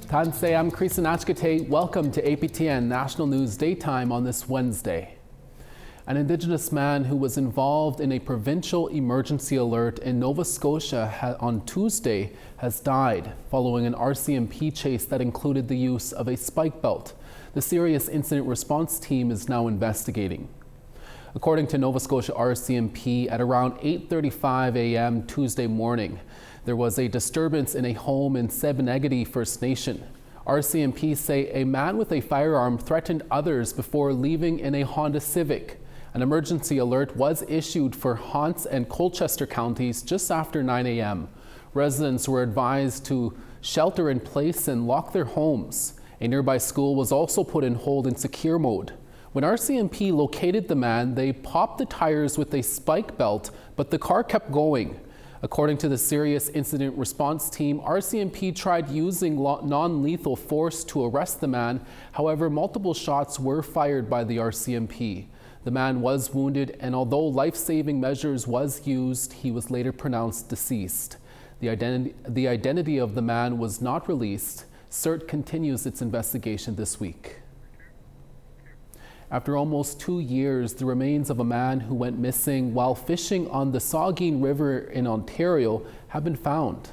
Tansei, I'm Krisanachkate. Welcome to APTN National News Daytime on this Wednesday. An Indigenous man who was involved in a provincial emergency alert in Nova Scotia on Tuesday has died following an RCMP chase that included the use of a spike belt. The Serious Incident Response Team is now investigating. According to Nova Scotia RCMP, at around 8:35 a.m. Tuesday morning, there was a disturbance in a home in Sebonegati First Nation. RCMP say a man with a firearm threatened others before leaving in a Honda Civic. An emergency alert was issued for Hants and Colchester counties just after 9 a.m. Residents were advised to shelter in place and lock their homes. A nearby school was also put in hold in secure mode. When RCMP located the man, they popped the tires with a spike belt, but the car kept going. According to the Serious Incident Response Team, RCMP tried using non-lethal force to arrest the man. However, multiple shots were fired by the RCMP. The man was wounded, and although life-saving measures was used, he was later pronounced deceased. The identity of the man was not released. CERT continues its investigation this week. After almost 2 years, the remains of a man who went missing while fishing on the Saugeen River in Ontario have been found.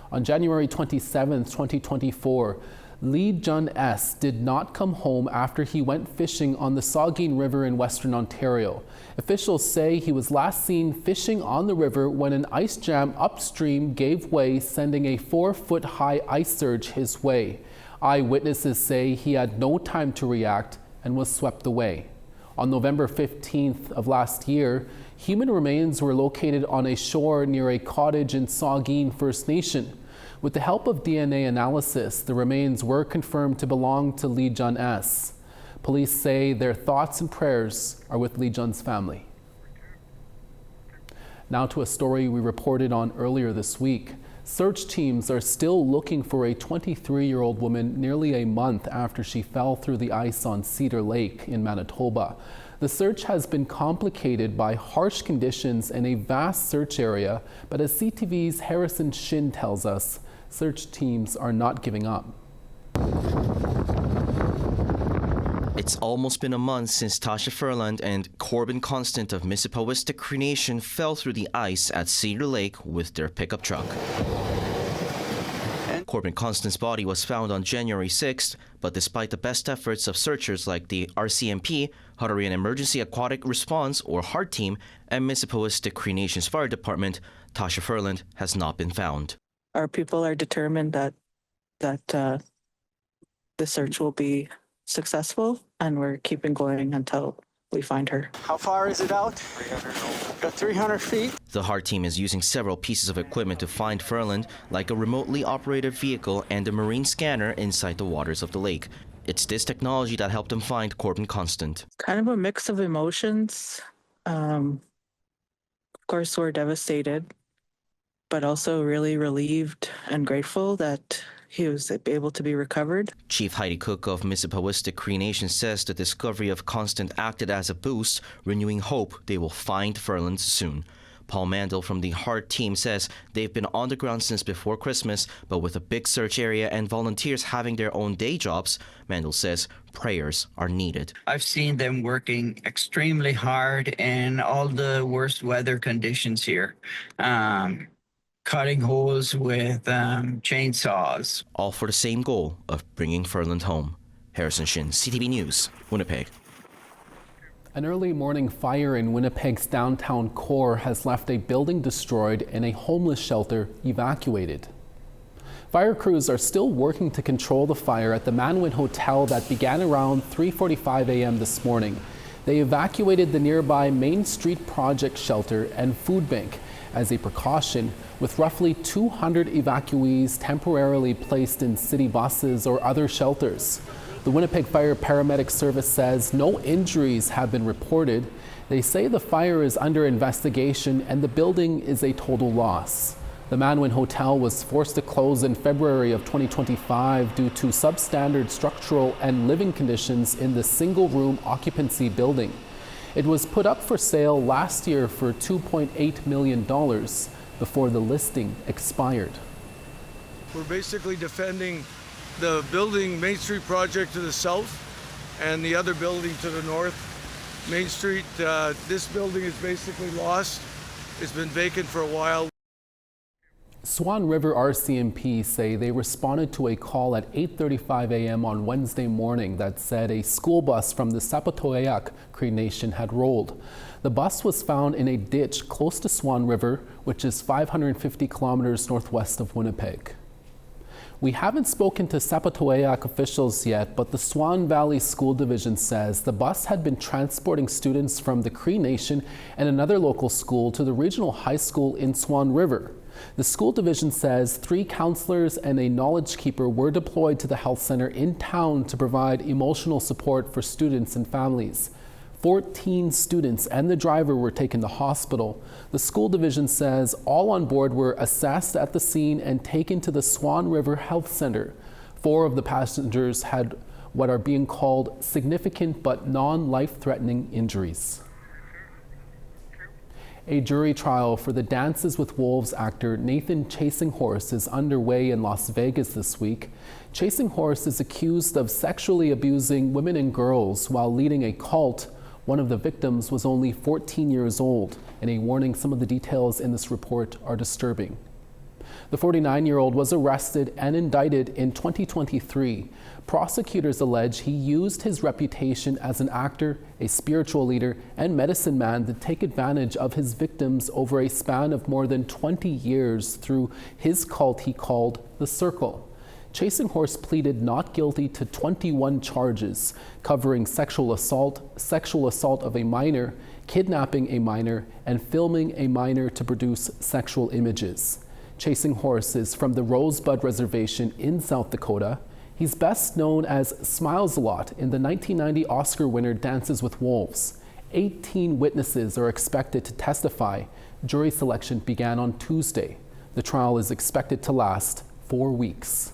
On January 27, 2024, Lee Jun S. did not come home after he went fishing on the Saugeen River in Western Ontario. Officials say he was last seen fishing on the river when an ice jam upstream gave way, sending a 4-foot-high ice surge his way. Eyewitnesses say he had no time to react and was swept away. On November 15th of last year, human remains were located on a shore near a cottage in Saugeen First Nation. With the help of DNA analysis, the remains were confirmed to belong to Lee Jun S. Police say their thoughts and prayers are with Lee Jun's family. Now to a story we reported on earlier this week. Search teams are still looking for a 23-year-old woman nearly a month after she fell through the ice on Cedar Lake in Manitoba. The search has been complicated by harsh conditions and a vast search area, but as CTV's Harrison Shin tells us, search teams are not giving up. It's almost been a month since Tasha Furland and Corbin Constant of Mississippiwistic Cree Nation fell through the ice at Cedar Lake with their pickup truck. Corbin Constant's body was found on January 6th, but despite the best efforts of searchers like the RCMP, Hutterian Emergency Aquatic Response or HART Team, and Mississippiwistic Cree Nation's Fire Department, Tasha Furland has not been found. Our people are determined that the search will be successful, and we're keeping going until we find her. How far is it out? 300 feet. The HART team is using several pieces of equipment to find Furland, like a remotely operated vehicle and a marine scanner inside the waters of the lake. It's this technology that helped them find Corbin Constant. Kind of a mix of emotions. Of course, we're devastated, but also really relieved and grateful that he was able to be recovered. Chief Heidi Cook of Mississippiwistic Cree Nation says the discovery of Constant acted as a boost, renewing hope they will find Furland soon. Paul Mandel from the HART team says they've been on the ground since before Christmas, but with a big search area and volunteers having their own day jobs, Mandel says prayers are needed. I've seen them working extremely hard in all the worst weather conditions here. Cutting holes with chainsaws. All for the same goal of bringing Furland home. Harrison Shin, CTV News, Winnipeg. An early morning fire in Winnipeg's downtown core has left a building destroyed and a homeless shelter evacuated. Fire crews are still working to control the fire at the Manwin Hotel that began around 3:45 a.m. this morning. They evacuated the nearby Main Street Project shelter and food bank as a precaution, with roughly 200 evacuees temporarily placed in city buses or other shelters. The Winnipeg Fire Paramedic Service says no injuries have been reported. They say the fire is under investigation and the building is a total loss. The Manwin Hotel was forced to close in February of 2025 due to substandard structural and living conditions in the single-room occupancy building. It was put up for sale last year for $2.8 million before the listing expired. We're basically defending the building Main Street project to the south and the other building to the north. Main Street, this building is basically lost. It's been vacant for a while. Swan River RCMP say they responded to a call at 8:35 a.m. on Wednesday morning that said a school bus from the Sapatoyak Cree Nation had rolled. The bus was found in a ditch close to Swan River, which is 550 kilometers northwest of Winnipeg. We haven't spoken to Sapatoyak officials yet, but the Swan Valley School Division says the bus had been transporting students from the Cree Nation and another local school to the regional high school in Swan River. The school division says 3 counselors and a knowledge keeper were deployed to the health center in town to provide emotional support for students and families. 14 students and the driver were taken to hospital. The school division says all on board were assessed at the scene and taken to the Swan River Health Center. 4 of the passengers had what are being called significant but non-life-threatening injuries. A jury trial for the Dances with Wolves actor Nathan Chasing Horse is underway in Las Vegas this week. Chasing Horse is accused of sexually abusing women and girls while leading a cult. One of the victims was only 14 years old, and a warning, some of the details in this report are disturbing. The 49-year-old was arrested and indicted in 2023. Prosecutors allege he used his reputation as an actor, a spiritual leader, and medicine man to take advantage of his victims over a span of more than 20 years through his cult he called The Circle. Chasing Horse pleaded not guilty to 21 charges covering sexual assault of a minor, kidnapping a minor, and filming a minor to produce sexual images. Chasing Horse is from the Rosebud Reservation in South Dakota. He's best known as Smiles a Lot in the 1990 Oscar winner Dances with Wolves. 18 witnesses are expected to testify. Jury selection began on Tuesday. The trial is expected to last 4 weeks.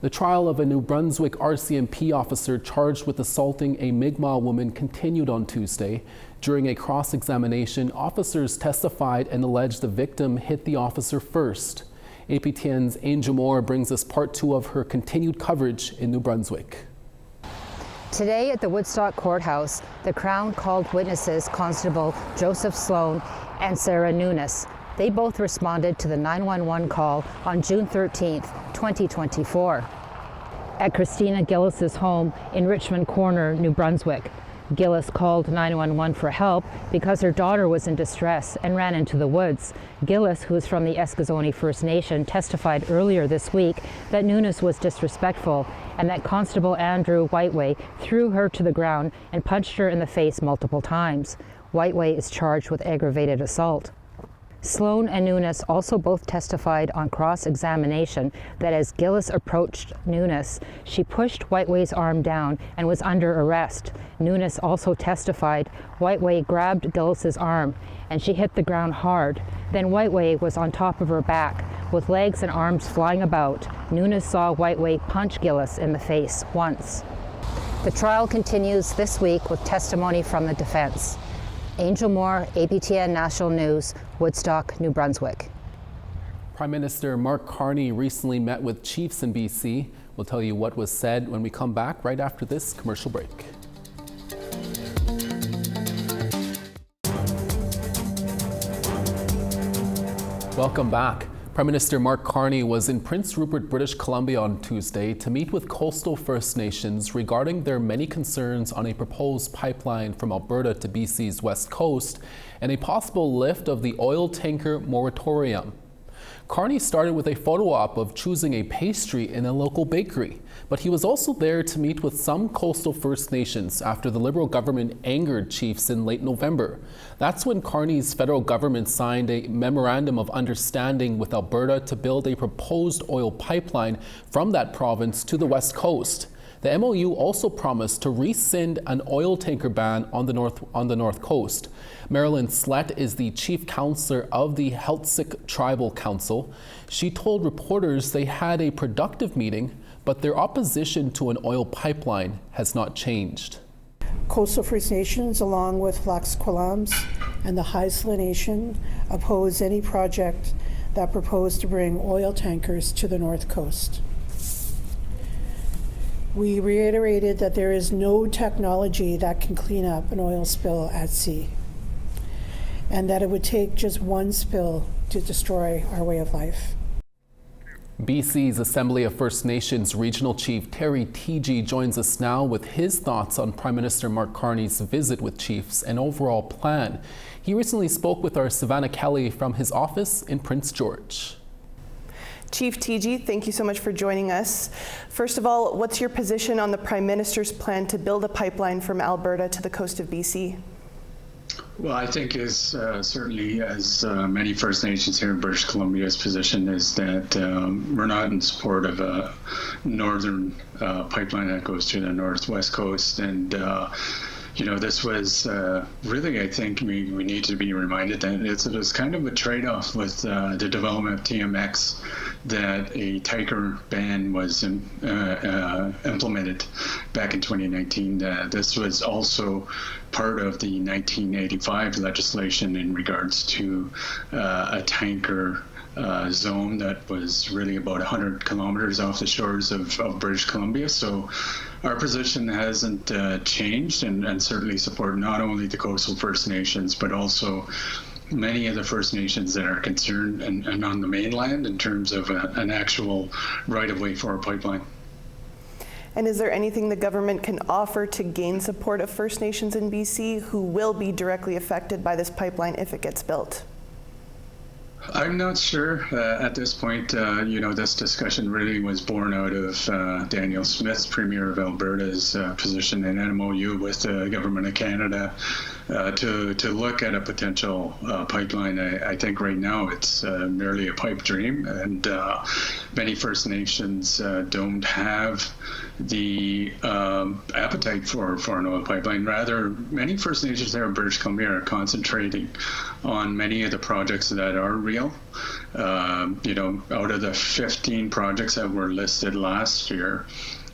The trial of a New Brunswick RCMP officer charged with assaulting a Mi'kmaq woman continued on Tuesday. During a cross-examination, officers testified and alleged the victim hit the officer first. APTN's Angel Moore brings us part 2 of her continued coverage in New Brunswick. Today at the Woodstock Courthouse, the Crown called witnesses Constable Joseph Sloan and Sarah Nunes. They both responded to the 911 call on June 13th, 2024. At Christina Gillis's home in Richmond Corner, New Brunswick. Gillis called 911 for help because her daughter was in distress and ran into the woods. Gillis, who is from the Eskasoni First Nation, testified earlier this week that Nunes was disrespectful and that Constable Andrew Whiteway threw her to the ground and punched her in the face multiple times. Whiteway is charged with aggravated assault. Sloan and Nunes also both testified on cross-examination that as Gillis approached Nunes, she pushed Whiteway's arm down and was under arrest. Nunes also testified Whiteway grabbed Gillis's arm and she hit the ground hard. Then Whiteway was on top of her back with legs and arms flying about. Nunes saw Whiteway punch Gillis in the face once. The trial continues this week with testimony from the defense. Angel Moore, APTN National News, Woodstock, New Brunswick. Prime Minister Mark Carney recently met with chiefs in BC. We'll tell you what was said when we come back right after this commercial break. Welcome back. Prime Minister Mark Carney was in Prince Rupert, British Columbia on Tuesday to meet with coastal First Nations regarding their many concerns on a proposed pipeline from Alberta to BC's west coast and a possible lift of the oil tanker moratorium. Carney started with a photo op of choosing a pastry in a local bakery, but he was also there to meet with some coastal First Nations after the Liberal government angered chiefs in late November. That's when Carney's federal government signed a memorandum of understanding with Alberta to build a proposed oil pipeline from that province to the west coast. The MOU also promised to rescind an oil tanker ban on the north coast. Marilyn Slett is the chief counselor of the Heiltsuk Tribal Council. She told reporters they had a productive meeting, but their opposition to an oil pipeline has not changed. Coastal First Nations, along with Lax Kw'alaams and the Haisla Nation, oppose any project that propose to bring oil tankers to the North Coast. We reiterated that there is no technology that can clean up an oil spill at sea, and that it would take just one spill to destroy our way of life. BC's Assembly of First Nations Regional Chief Terry Teegee joins us now with his thoughts on Prime Minister Mark Carney's visit with chiefs and overall plan. He recently spoke with our Savannah Kelly from his office in Prince George. Chief Teegee, thank you so much for joining us. First of all, what's your position on the Prime Minister's plan to build a pipeline from Alberta to the coast of BC? Well, I think certainly as many First Nations here in British Columbia's position is that we're not in support of a northern pipeline that goes to the northwest coast. And this was really, I think we need to be reminded that it was kind of a trade-off with the development of TMX, that a tiger ban was implemented back in 2019. This was also part of the 1985 legislation in regards to a tanker zone that was really about 100 kilometers off the shores of British Columbia. So our position hasn't changed, and certainly support not only the coastal First Nations, but also many of the First Nations that are concerned and on the mainland in terms of an actual right-of-way for a pipeline. And is there anything the government can offer to gain support of First Nations in BC who will be directly affected by this pipeline if it gets built? I'm not sure at this point. This discussion really was born out of Daniel Smith's, Premier of Alberta's position in an MOU with the Government of Canada to look at a potential pipeline. I think right now it's merely a pipe dream, and many First Nations don't have the appetite for an oil pipeline. Rather, many First Nations there in British Columbia are concentrating on many of the projects that are real. Out of the 15 projects that were listed last year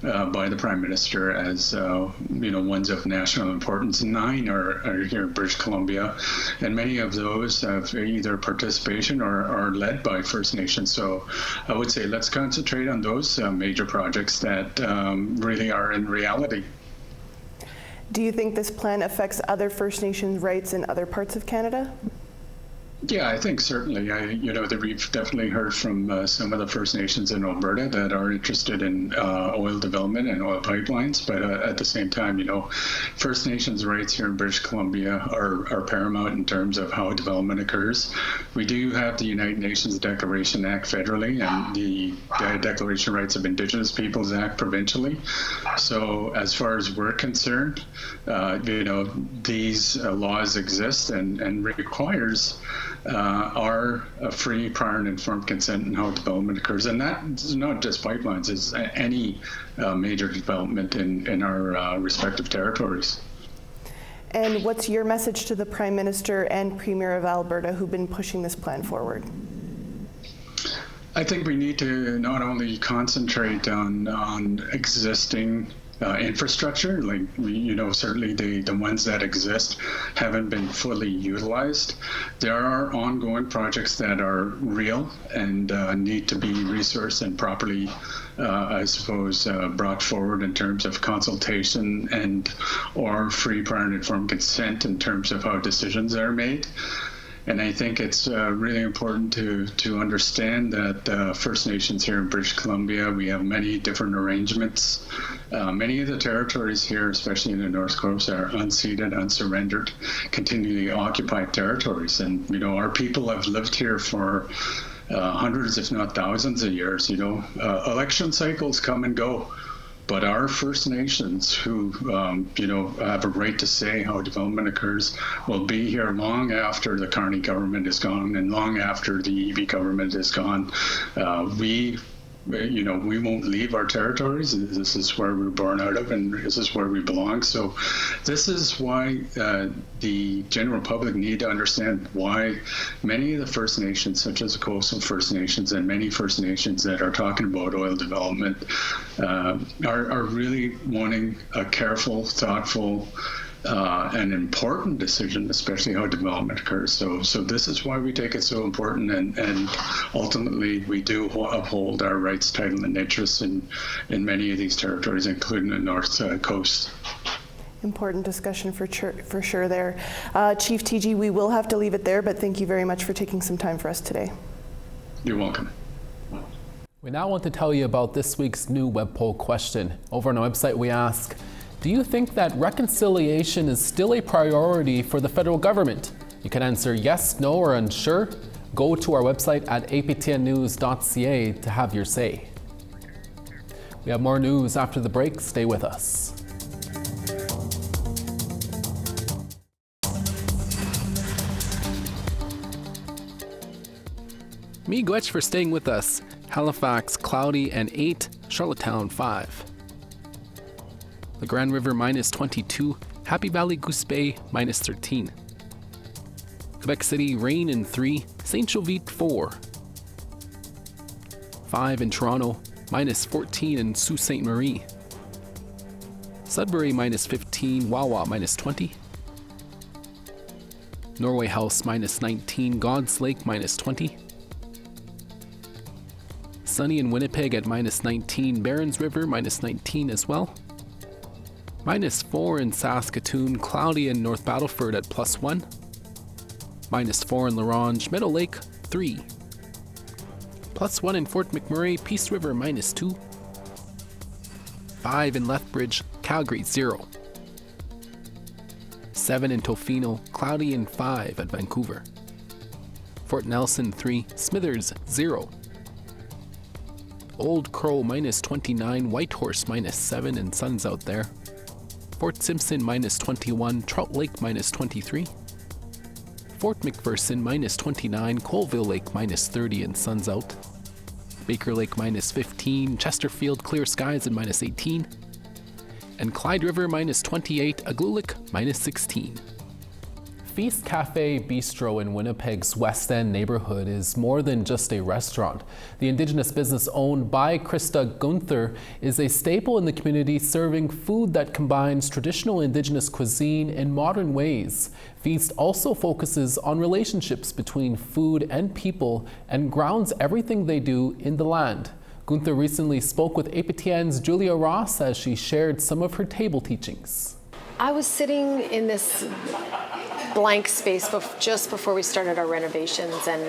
by the Prime Minister as ones of national importance, 9 are here in British Columbia, and many of those have either participation or are led by First Nations. So I would say let's concentrate on those major projects that really are in reality. Do you think this plan affects other First Nations rights in other parts of Canada? Yeah, I think certainly. That we've definitely heard from some of the First Nations in Alberta that are interested in oil development and oil pipelines. But at the same time, First Nations rights here in British Columbia are paramount in terms of how development occurs. We do have the United Nations Declaration Act federally and the Declaration of Rights of Indigenous Peoples Act provincially. So as far as we're concerned, these laws exist and requires are a free, prior, and informed consent in how development occurs. And that's not just pipelines, it's any major development in our respective territories. And what's your message to the Prime Minister and Premier of Alberta who've been pushing this plan forward? I think we need to not only concentrate on existing infrastructure, certainly the ones that exist haven't been fully utilized. There are ongoing projects that are real and need to be resourced and properly, brought forward in terms of consultation and or free, prior, and informed consent in terms of how decisions are made. And I think it's really important to understand that First Nations here in British Columbia, we have many different arrangements. Many of the territories here, especially in the North Coast, are unceded, unsurrendered, continually occupied territories. And, our people have lived here for hundreds, if not thousands of years. Election cycles come and go. But our First Nations who, have a right to say how development occurs will be here long after the Carney government is gone and long after the EB government is gone. We won't leave our territories. This is where we're born out of, and this is where we belong. So this is why the general public need to understand why many of the First Nations, such as the coastal First Nations and many First Nations that are talking about oil development, are really wanting a careful, thoughtful an important decision, especially how development occurs. So this is why we take it so important, and ultimately we do uphold our rights, title, and interests in many of these territories, including the North Coast. Important discussion for sure there. Chief TG, we will have to leave it there, but thank you very much for taking some time for us today. You're welcome. We now want to tell you about this week's new web poll question. Over on our website, we ask, do you think that reconciliation is still a priority for the federal government? You can answer yes, no, or unsure. Go to our website at aptnnews.ca to have your say. We have more news after the break. Stay with us. Miigwech for staying with us. Halifax, cloudy and 8. Charlottetown, 5. The Grand River, minus 22. Happy Valley, Goose Bay, minus 13. Quebec City, rain and 3. Saint Jovite, 4. 5 in Toronto, minus 14 in Sault Ste. Marie. Sudbury, minus 15. Wawa, minus 20. Norway House, minus 19. God's Lake, minus 20. Sunny in Winnipeg at minus 19. Barons River, minus 19 as well. Minus 4 in Saskatoon. Cloudy in North Battleford at plus 1. Minus 4 in La Ronge. Meadow Lake, 3. Plus 1 in Fort McMurray. Peace River, minus 2. 5 in Lethbridge. Calgary, 0. 7 in Tofino. Cloudy and 5 at Vancouver. Fort Nelson, 3. Smithers, 0. Old Crow, minus 29. Whitehorse, minus 7, and sun's out there. Fort Simpson, minus 21. Trout Lake, minus 23. Fort McPherson, minus 29. Colville Lake, minus 30, and sun's out. Baker Lake, minus 15. Chesterfield, clear skies, and minus 18. And Clyde River, minus 28. Aglulik, minus 16. Feast Cafe Bistro in Winnipeg's West End neighborhood is more than just a restaurant. The Indigenous business owned by Krista Gunther is a staple in the community, serving food that combines traditional Indigenous cuisine in modern ways. Feast also focuses on relationships between food and people and grounds everything they do in the land. Gunther recently spoke with APTN's Julia Ross as she shared some of her table teachings. I was sitting in this blank space just before we started our renovations and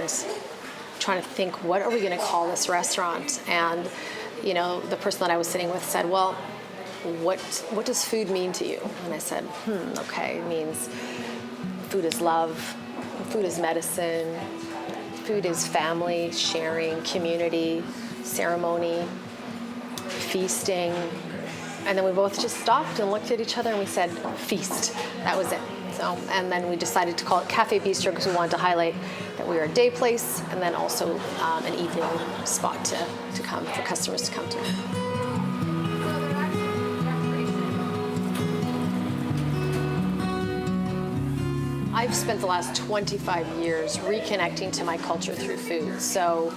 trying to think, what are we going to call this restaurant? And you know, the person that I was sitting with said, well, what does food mean to you? And I said, okay, it means food is love, food is medicine, food is family, sharing, community, ceremony, feasting. And then we both just stopped and looked at each other and we said, feast. That was it. So, and then we decided to call it Cafe Bistro because we wanted to highlight that we are a day place and then also an evening spot to come, for customers to come to. I've spent the last 25 years reconnecting to my culture through food. So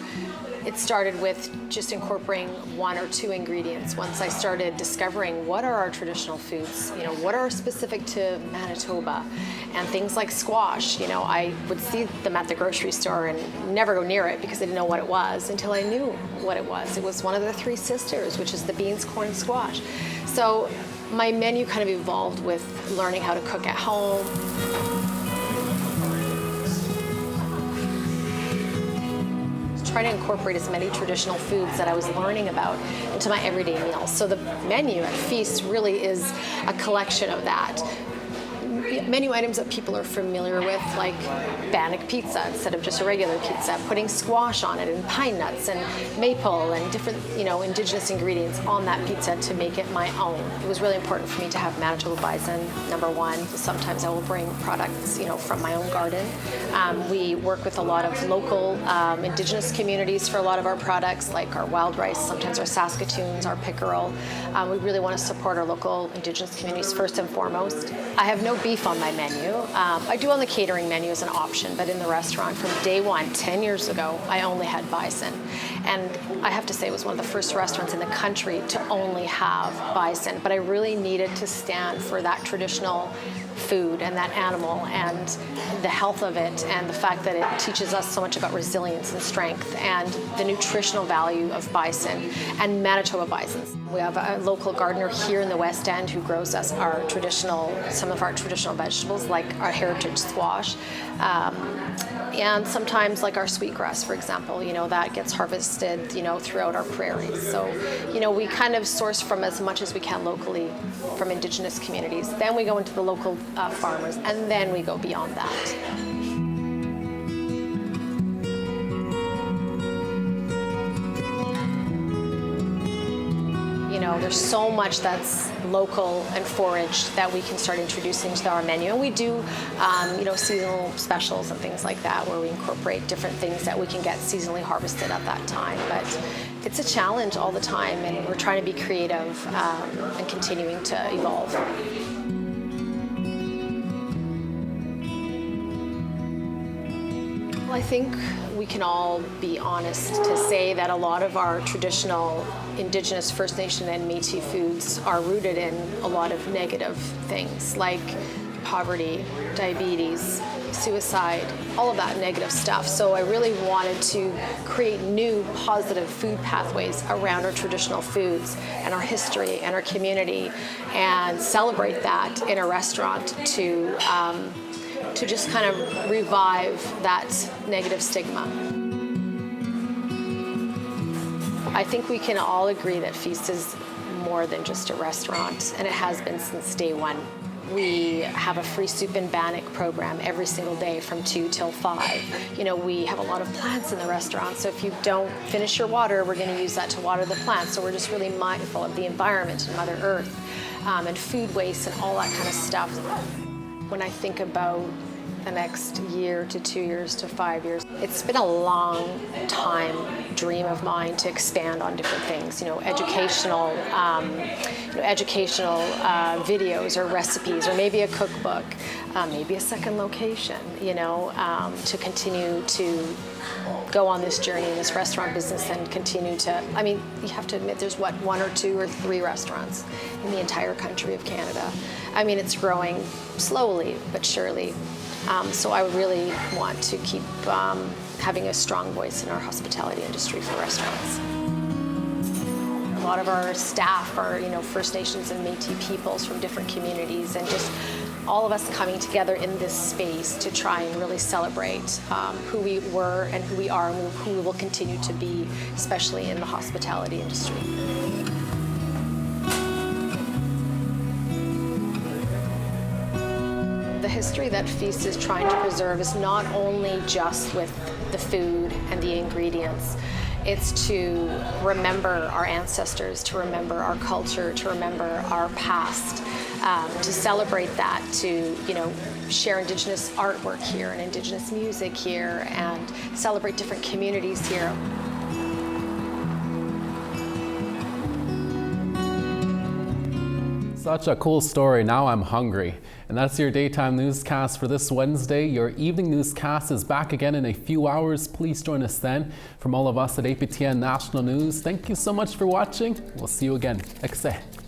it started with just incorporating 1 or 2 ingredients. Once I started discovering what are our traditional foods, you know, what are specific to Manitoba, and things like squash. You know, I would see them at the grocery store and never go near it because I didn't know what it was until I knew what it was. It was one of the 3 sisters, which is the beans, corn, and squash. So my menu kind of evolved with learning how to cook at home. Try to incorporate as many traditional foods that I was learning about into my everyday meals. So the menu at Feast really is a collection of that. Menu items that people are familiar with, like bannock pizza instead of just a regular pizza, putting squash on it and pine nuts and maple and different, you know, Indigenous ingredients on that pizza to make it my own. It was really important for me to have Manitoba bison, number 1. Sometimes I will bring products, you know, from my own garden. We work with a lot of local Indigenous communities for a lot of our products, like our wild rice, sometimes our Saskatoons, our pickerel. We really want to support our local Indigenous communities first and foremost. I have no beef on my menu. I do on the catering menu as an option, but in the restaurant from day 1, 10 years ago, I only had bison. And I have to say it was one of the first restaurants in the country to only have bison, but I really needed to stand for that traditional food and that animal and the health of it, and the fact that it teaches us so much about resilience and strength and the nutritional value of bison and Manitoba bisons. We have a local gardener here in the West End who grows us some of our traditional vegetables, like our heritage squash, and sometimes like our sweetgrass, for example, that gets harvested, throughout our prairies. So, we kind of source from as much as we can locally from Indigenous communities. Then we go into the local farmers, and then we go beyond that. There's so much that's local and foraged that we can start introducing to our menu. And we do, seasonal specials and things like that, where we incorporate different things that we can get seasonally harvested at that time. But it's a challenge all the time, and we're trying to be creative and continuing to evolve. Well, I think we can all be honest to say that a lot of our traditional Indigenous, First Nation, and Métis foods are rooted in a lot of negative things like poverty, diabetes, suicide, all of that negative stuff. So I really wanted to create new positive food pathways around our traditional foods and our history and our community, and celebrate that in a restaurant to just kind of revive that negative stigma. I think we can all agree that Feast is more than just a restaurant, and it has been since day one. We have a free soup and bannock program every single day from 2 till 5. We have a lot of plants in the restaurant, so if you don't finish your water, we're going to use that to water the plants. So we're just really mindful of the environment and Mother Earth, and food waste and all that kind of stuff. When I think about the next year to 2 years to 5 years, it's been a long time dream of mine to expand on different things, educational videos or recipes, or maybe a cookbook, maybe a second location, to continue to go on this journey in this restaurant business and continue to, you have to admit there's 1 or 2 or 3 restaurants in the entire country of Canada. It's growing slowly but surely. So I really want to keep having a strong voice in our hospitality industry for restaurants. A lot of our staff are, First Nations and Métis peoples from different communities, and just all of us coming together in this space to try and really celebrate who we were and who we are and who we will continue to be, especially in the hospitality industry. The history that Feast is trying to preserve is not only just with the food and the ingredients. It's to remember our ancestors, to remember our culture, to remember our past, to celebrate that, to share Indigenous artwork here and Indigenous music here, and celebrate different communities here. Such a cool story. Now I'm hungry. And that's your daytime newscast for this Wednesday. Your evening newscast is back again in a few hours. Please join us then. From all of us at APTN National News, thank you so much for watching. We'll see you again. Excellent.